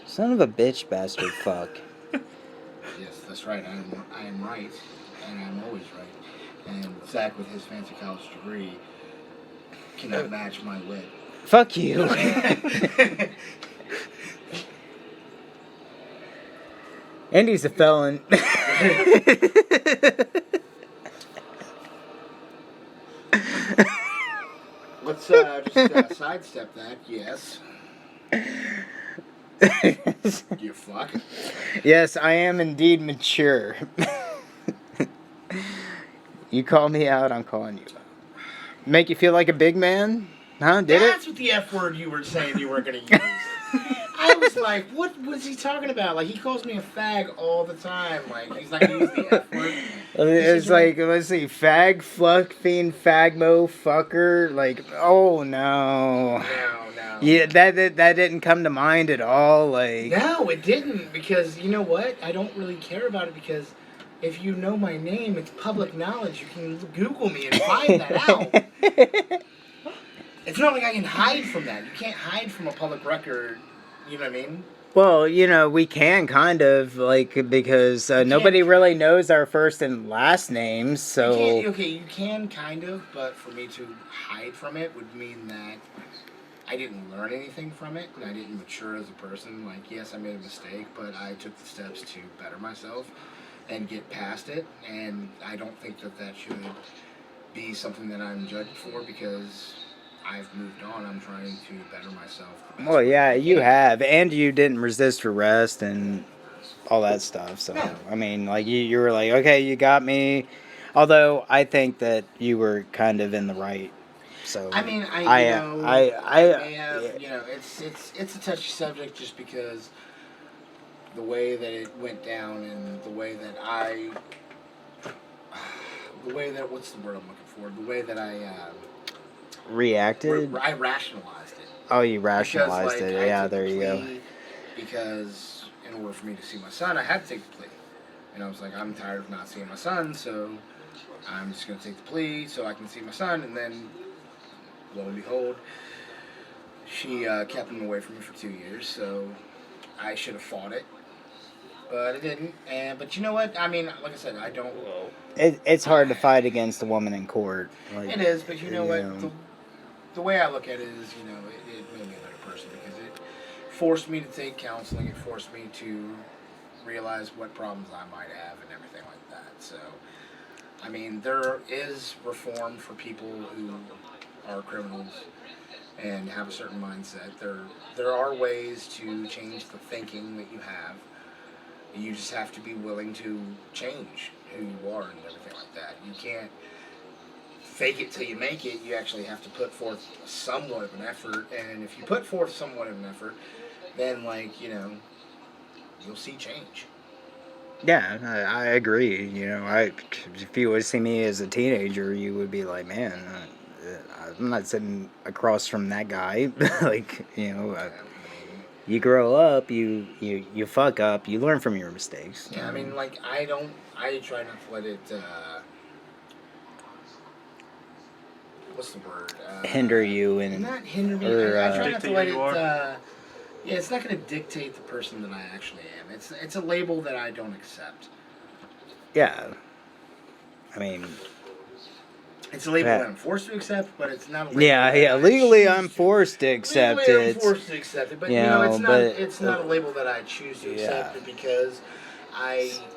Son of a bitch, bastard, fuck. Yes, that's right. I am right, and I'm always right. And Zach, with his fancy college degree, cannot match my wit. Fuck you. Andy's a felon. Let's just sidestep that. Yes. You fuck. Yes, I am indeed mature. You call me out, I'm calling you out. Make you feel like a big man? Huh? Did That's what the F word you were saying you were going to use. I was like, what was he talking about? Like, he calls me a fag all the time. Like, he's not going to use the F word. It's like, let's see, fag, fuck, fiend, fagmo, fucker. Like, oh no. No. Yeah, that didn't come to mind at all. Like, no, it didn't. Because you know what? I don't really care about it because if you know my name, it's public knowledge. You can Google me and find that out. It's not like I can hide from that. You can't hide from a public record. You know what I mean? Well, you know, we can kind of, like, because nobody really knows our first and last names, so... You can kind of, but for me to hide from it would mean that I didn't learn anything from it, and I didn't mature as a person. Like, yes, I made a mistake, but I took the steps to better myself and get past it, and I don't think that should be something that I'm judged for, because I've moved on. I'm trying to better myself. Well, yeah, you have, and you didn't resist arrest and all that stuff. So, yeah. I mean, like, you were like, okay, you got me. Although I think that you were kind of in the right. So I mean, it's a touchy subject just because the way that it went down and the way that what's the word I'm looking for? The way that I reacted. I rationalized it. Oh, you rationalized because, it. Yeah, there you go. Because in order for me to see my son, I had to take the plea. And I was like, I'm tired of not seeing my son, so I'm just going to take the plea so I can see my son. And then, lo and behold, she kept him away from me for 2 years, so I should have fought it. But I didn't. But you know what? I mean, like I said, I don't... It's hard to fight against a woman in court. Like, it is, but you know what? The way I look at it is, you know, it made me a better person because it forced me to take counseling. It forced me to realize what problems I might have and everything like that. So, I mean, there is reform for people who are criminals and have a certain mindset. There are ways to change the thinking that you have. You just have to be willing to change who you are and everything like that. You can't fake it till you make it. You actually have to put forth somewhat of an effort. And if you put forth somewhat of an effort, then, like, you know, you'll see change. Yeah, I agree. You know, if you would see me as a teenager, you would be like, man, I'm not sitting across from that guy. Like, you know, you grow up, you fuck up, you learn from your mistakes. Yeah, I mean, like, I try not to let it, what's the word? Hinder you and... Not hinder me, I try not to let it, yeah, it's not going to dictate the person that I actually am. It's a label that I don't accept. Yeah. I mean... It's a label that I'm forced to accept, but it's not a label. Yeah. Legally, I'm forced to accept it. I'm forced to accept it, but you know, it's not a label that I choose to accept it because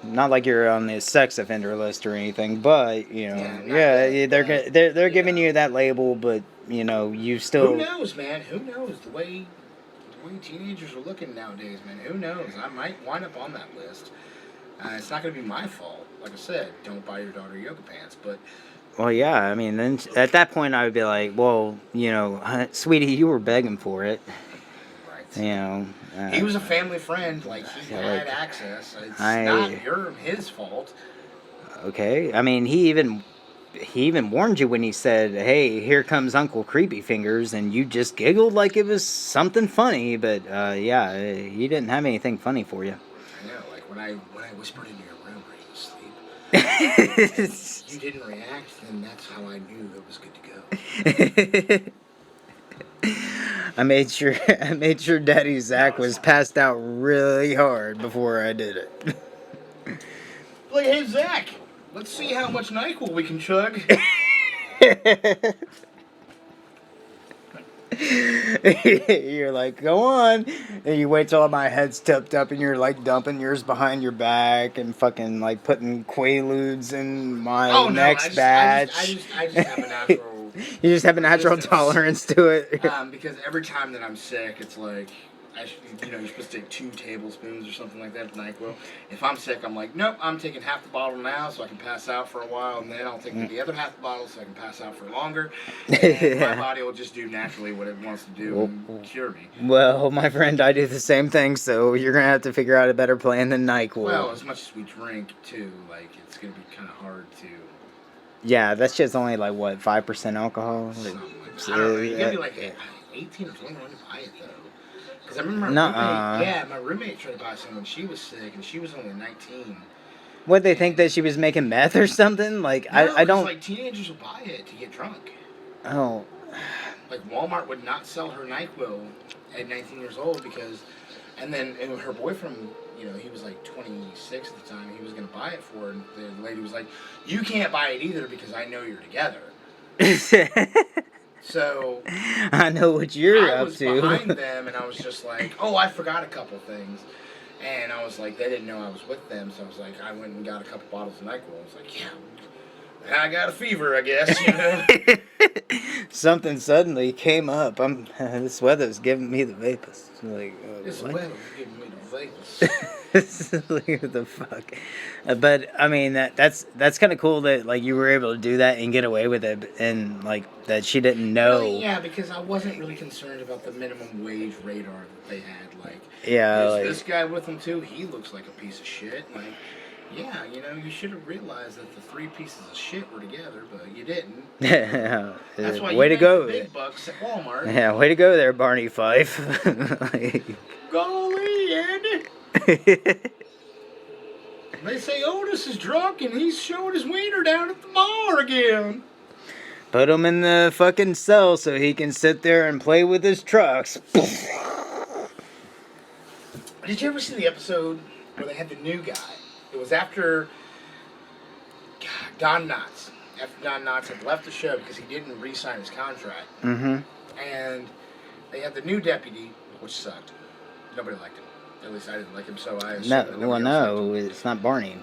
not like you're on the sex offender list or anything, but you know, they're giving you that label, but you know, you still. Who knows, man? Who knows the way teenagers are looking nowadays, man? Who knows? I might wind up on that list. It's not going to be my fault. Like I said, don't buy your daughter yoga pants, but. Well, yeah, I mean, then at that point I would be like, well, you know, sweetie, you were begging for it. Right. You know. He was a family friend. Like, he had access. It's not his fault. Okay. I mean, he even warned you when he said, hey, here comes Uncle Creepy Fingers, and you just giggled like it was something funny, but, yeah, he didn't have anything funny for you. I know, like, when I whispered into your room, are you asleep? You didn't react, and that's how I knew it was good to go. I made sure Daddy Zach was passed out really hard before I did it. Like, hey Zach, let's see how much NyQuil we can chug. You're like, go on. And you wait till my head's tipped up and you're like dumping yours behind your back and fucking like putting Quaaludes in my next batch. I just have a natural. You just have a natural resistance. tolerance to it. Because every time that I'm sick, it's like, you're supposed to take 2 tablespoons or something like that of NyQuil. If I'm sick, I'm like, nope, I'm taking half the bottle now so I can pass out for a while, and then I'll take the other half the bottle so I can pass out for longer. And my body will just do naturally what it wants to do and cure me. Well, my friend, I do the same thing, so you're going to have to figure out a better plan than NyQuil. Well, as much as we drink, too, like, it's going to be kind of hard to... Yeah, that's just only like, what, 5% alcohol? Something like that. I don't know, you got to be like 18 or 21 to buy it, though. Because I remember my roommate tried to buy some when she was sick, and she was only 19. What, they think that she was making meth or something? Like, no, I don't... like, teenagers will buy it to get drunk. Oh. Like, Walmart would not sell her NyQuil at 19 years old because... And then her boyfriend, he was like 26 at the time, and he was going to buy it for her, and the lady was like, you can't buy it either because I know you're together. So I know what you're up to. I was behind them, and I was just like, oh, I forgot a couple things. And I was like, they didn't know I was with them, so I was like, I went and got a couple bottles of NyQuil. I was like, yeah, I got a fever, I guess, Something suddenly came up. This weather's giving me the vapors. Like, this what? weather's giving me the vapors. Like, what the fuck? But I mean, that's kind of cool that like you were able to do that and get away with it, and like that she didn't know. Really, yeah, because I wasn't really concerned about the minimum wage radar that they had. Like, yeah, is like, this guy with them too? He looks like a piece of shit. Like, yeah, you should have realized that the 3 pieces of shit were together, but you didn't. That's why way you to go. The big bucks at Walmart. Yeah, way to go there, Barney Fife. Like, golly, Andy. They say Otis is drunk and he's showing his wiener down at the bar again. Put him in the fucking cell so he can sit there and play with his trucks. Did you ever see the episode where they had the new guy? It was after Don Knotts. After Don Knotts had left the show because he didn't re-sign his contract. Mm-hmm. And they had the new deputy, which sucked. Nobody liked him. At least I didn't like him, so I assumed No, it's not Barney.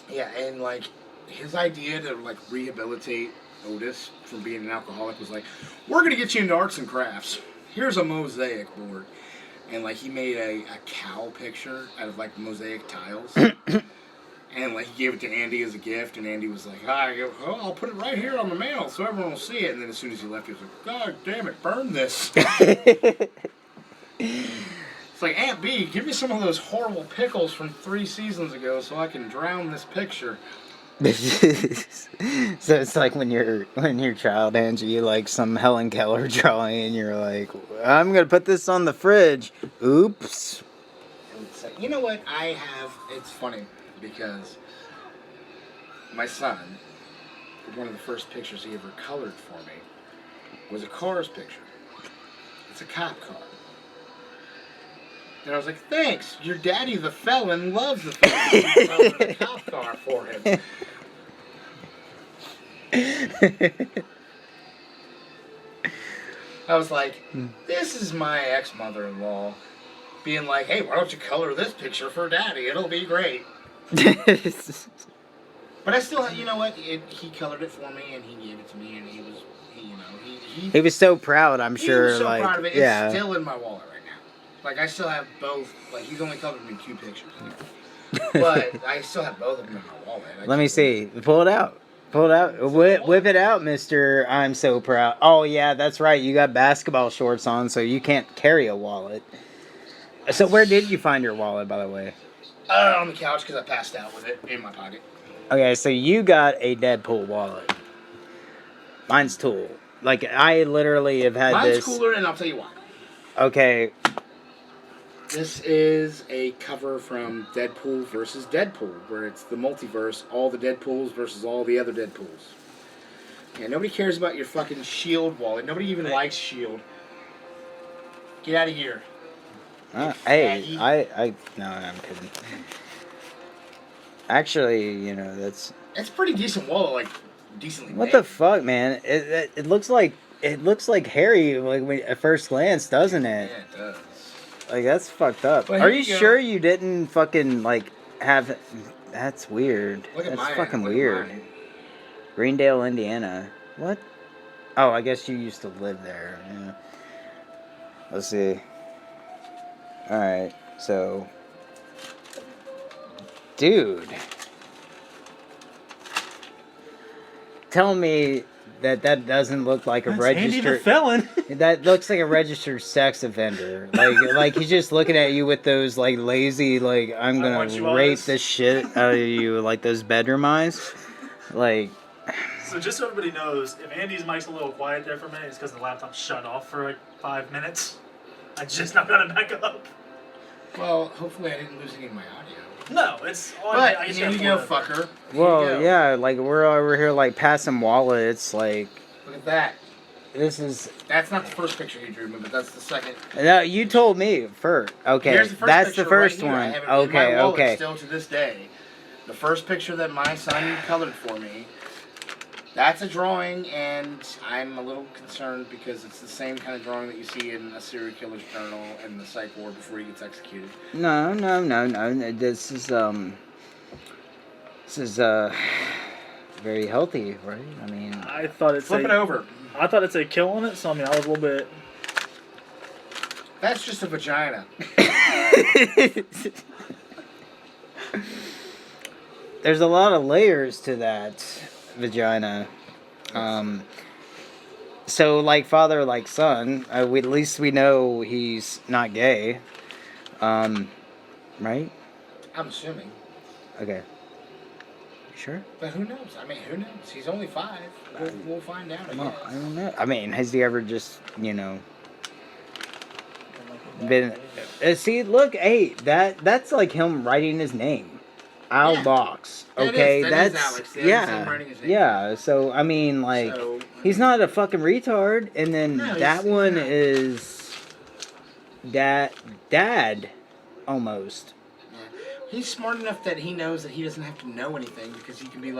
Yeah, and like his idea to like rehabilitate Otis from being an alcoholic was like, we're gonna get you into arts and crafts. Here's a mosaic board, and like he made a cow picture out of like mosaic tiles, and like he gave it to Andy as a gift, and Andy was like, I'll put it right here on the mantle so everyone will see it. And then as soon as he left, he was like, God damn it, burn this. It's like, Aunt B, give me some of those horrible pickles from 3 seasons ago so I can drown this picture. So it's like when your child hands you like some Helen Keller drawing and you're like, I'm gonna put this on the fridge. Oops. And it's like, you know what? It's funny because my son, one of the first pictures he ever colored for me was a Cars picture. It's a cop car. And I was like, thanks, your daddy, the felon, loves the fact that you colored a cop car for him. I was like, this is my ex-mother-in-law being like, hey, why don't you color this picture for daddy? It'll be great. But I still, you know what? He colored it for me, and he gave it to me, and he was so proud, I'm sure. He was so like, proud of it. Yeah. It's still in my wallet right now. Like, I still have both. Like, he's only colored me 2 pictures. But I still have both of them in my wallet. Let me see. Pull it out. Pull it out. Whip it out, Mr. I'm so proud. Oh, yeah, that's right. You got basketball shorts on, so you can't carry a wallet. So where did you find your wallet, by the way? On the couch, because I passed out with it in my pocket. Okay, so you got a Deadpool wallet. Mine's Tool. Like, I literally have had Mine's this... cooler, and I'll tell you why. Okay. This is a cover from Deadpool versus Deadpool, where it's the multiverse, all the Deadpools versus all the other Deadpools. Yeah, nobody cares about your fucking S.H.I.E.L.D. wallet. Nobody even likes S.H.I.E.L.D. Get out of here. Hey, no, I'm kidding. Actually, you know, that's... It's pretty decent wall, like, decently What made. the fuck, man? It looks like Harry, like, at first glance, doesn't it? Yeah, it does. Like, that's fucked up. But Are here you you go. sure you didn't fucking, like, have... That's weird. Look at That's mine. fucking Look at weird. mine. Greendale, Indiana. What? Oh, I guess you used to live there. Yeah. Let's see. Alright, so... Dude. Tell me that doesn't look like a That's Andy the registered... felon. That looks like a registered sex offender. Like he's just looking at you with those, like, lazy, like, I'm I want you gonna rape eyes. the shit out of you, like those bedroom eyes. Like... So just so everybody knows, if Andy's mic's a little quiet there for a minute, it's because the laptop shut off for like 5 minutes. I just now got it back up. Well, hopefully I didn't lose any of my audio. No, it's on. But I just here got you go, four of it. fucker. Here Well, you go. yeah, like, we're over here, like, passing wallets, like... Look at that. This is... That's not the first picture you drew me, but that's the second. No, you told me first. Okay, Here's the first that's picture the first right here. I one. have it in my Okay, wallet okay. Still to this day, the first picture that my son colored for me. That's a drawing, and I'm a little concerned because it's the same kind of drawing that you see in a serial killer's journal in the psych ward before he gets executed. No. This is very healthy, right? I mean, I thought it Flip said it over. I thought it said kill on it, so I mean I was a little bit. That's just a vagina. there's a lot of layers to that vagina. So, like father, like son. At least we know he's not gay. Right? I'm assuming. Okay. Sure. But who knows? I mean, who knows? He's only 5. We'll find out, I Well, guess. I don't know. I mean, has he ever just, you know, been... see, look, hey, that's like him writing his name. Al Yeah. Box. That Okay, is that's... Alex. That is him writing his name. Yeah, so, I mean, like, So, he's not a fucking retard, and then No, that he's one not. is... Dad, almost. yeah. He's smart enough that he knows that he doesn't have to know anything because he can be like,